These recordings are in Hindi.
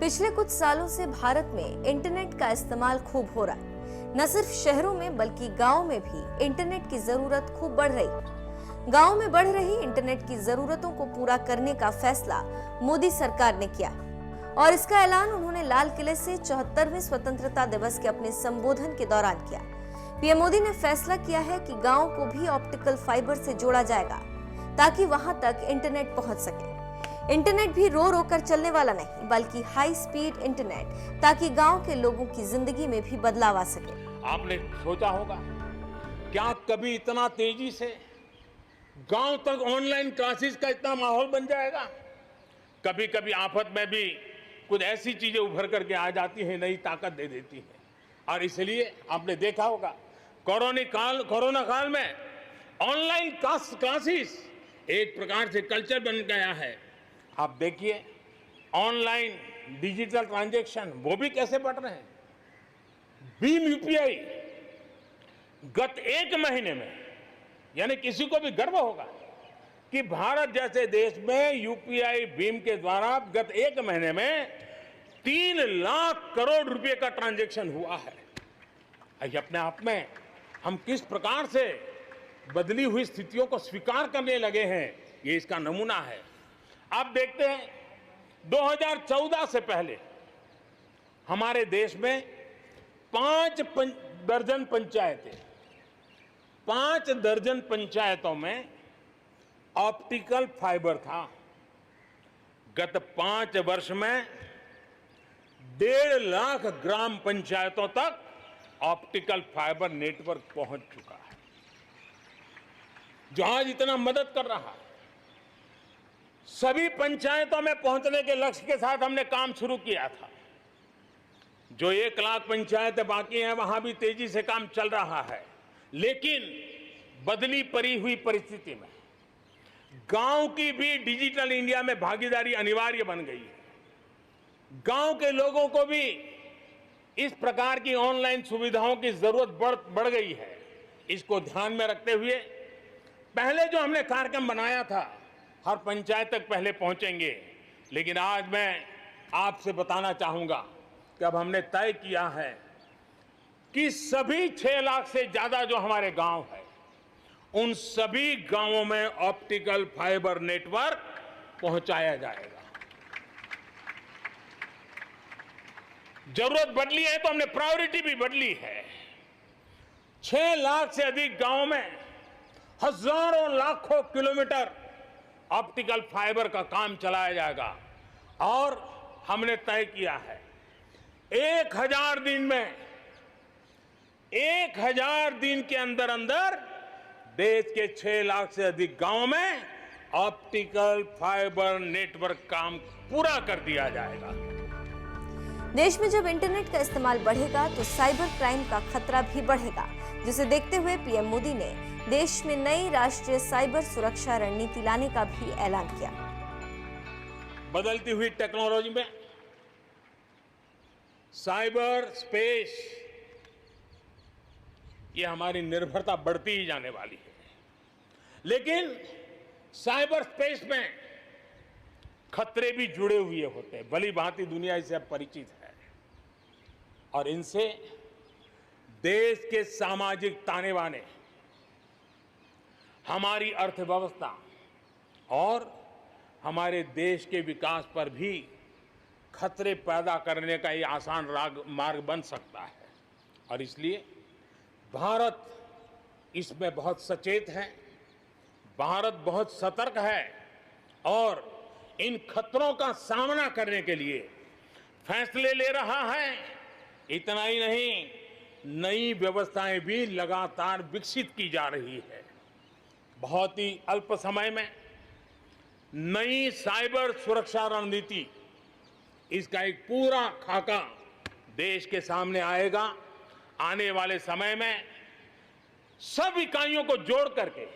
पिछले कुछ सालों से भारत में इंटरनेट का इस्तेमाल खूब हो रहा है। न सिर्फ शहरों में बल्कि गांव में भी इंटरनेट की जरूरत खूब बढ़ रही है। गांव में बढ़ रही इंटरनेट की जरूरतों को पूरा करने का फैसला मोदी सरकार ने किया और इसका ऐलान उन्होंने लाल किले से 74वें स्वतंत्रता दिवस के अपने संबोधन के दौरान किया। पीएम मोदी ने फैसला किया है कि गांव को भी ऑप्टिकल फाइबर से जोड़ा जाएगा ताकि वहां तक इंटरनेट पहुंच सके। इंटरनेट भी रो रो कर चलने वाला नहीं बल्कि हाई स्पीड इंटरनेट, ताकि गांव के लोगों की जिंदगी में भी बदलाव आ सके। आपने सोचा होगा क्या कभी इतना तेजी से गांव तक ऑनलाइन क्लासेस का इतना माहौल बन जाएगा? कभी कभी आफत में भी कुछ ऐसी चीजें उभर करके आ जाती हैं, नई ताकत दे देती हैं। और इसलिए आपने देखा होगा कोरोना काल में ऑनलाइन क्लासेस एक प्रकार से कल्चर बन गया है। आप देखिए ऑनलाइन डिजिटल ट्रांजैक्शन वो भी कैसे बढ़ रहे हैं। भीम यूपीआई गत एक महीने में, यानी किसी को भी गर्व होगा कि भारत जैसे देश में यूपीआई भीम के द्वारा गत एक महीने में 3 लाख करोड़ रुपए का ट्रांजैक्शन हुआ है। ये अपने आप में हम किस प्रकार से बदली हुई स्थितियों को स्वीकार करने लगे हैं, ये इसका नमूना है। आप देखते हैं 2014 से पहले हमारे देश में 5 दर्जन पंचायतों में ऑप्टिकल फाइबर था। गत 5 वर्ष में 1.5 लाख ग्राम पंचायतों तक ऑप्टिकल फाइबर नेटवर्क पहुंच चुका है, जो आज इतना मदद कर रहा है। सभी पंचायतों में पहुंचने के लक्ष्य के साथ हमने काम शुरू किया था। जो 1 लाख पंचायतें बाकी हैं वहां भी तेजी से काम चल रहा है, लेकिन बदली पड़ी हुई परिस्थिति में गांव की भी डिजिटल इंडिया में भागीदारी अनिवार्य बन गई है। गांव के लोगों को भी इस प्रकार की ऑनलाइन सुविधाओं की जरूरत बढ़ गई है। इसको ध्यान में रखते हुए पहले जो हमने कार्यक्रम बनाया था, हर पंचायत तक पहले पहुंचेंगे, लेकिन आज मैं आपसे बताना चाहूंगा कि अब हमने तय किया है कि सभी 6 लाख से ज्यादा जो हमारे गांव है, उन सभी गांवों में ऑप्टिकल फाइबर नेटवर्क पहुंचाया जाएगा। जरूरत बदली है तो हमने प्रायोरिटी भी बदली है। 6 लाख से अधिक गांवों में हजारों लाखों किलोमीटर ऑप्टिकल फाइबर का काम चलाया जाएगा और हमने तय किया है 1000 दिन के अंदर अंदर देश के 6 लाख से अधिक गांवों में ऑप्टिकल फाइबर नेटवर्क काम पूरा कर दिया जाएगा। देश में जब इंटरनेट का इस्तेमाल बढ़ेगा तो साइबर क्राइम का खतरा भी बढ़ेगा, जिसे देखते हुए पीएम मोदी ने देश में नई राष्ट्रीय साइबर सुरक्षा रणनीति लाने का भी ऐलान किया। बदलती हुई टेक्नोलॉजी में साइबर स्पेस, ये हमारी निर्भरता बढ़ती ही जाने वाली है। लेकिन साइबर स्पेस में खतरे भी जुड़े हुए होते हैं, भली भांति दुनिया इससे अब परिचित है, और इनसे देश के सामाजिक ताने बाने, हमारी अर्थव्यवस्था और हमारे देश के विकास पर भी खतरे पैदा करने का ये आसान मार्ग बन सकता है। और इसलिए भारत इसमें बहुत सचेत है, भारत बहुत सतर्क है और इन खतरों का सामना करने के लिए फैसले ले रहा है। इतना ही नहीं, नई व्यवस्थाएं भी लगातार विकसित की जा रही है। बहुत ही अल्प समय में नई साइबर सुरक्षा रणनीति, इसका एक पूरा खाका देश के सामने आएगा। आने वाले समय में सब इकाइयों को जोड़ करके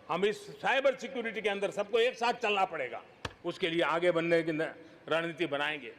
हम इस साइबर सिक्योरिटी के अंदर सबको एक साथ चलना पड़ेगा, उसके लिए आगे बढ़ने की रणनीति बनाएंगे।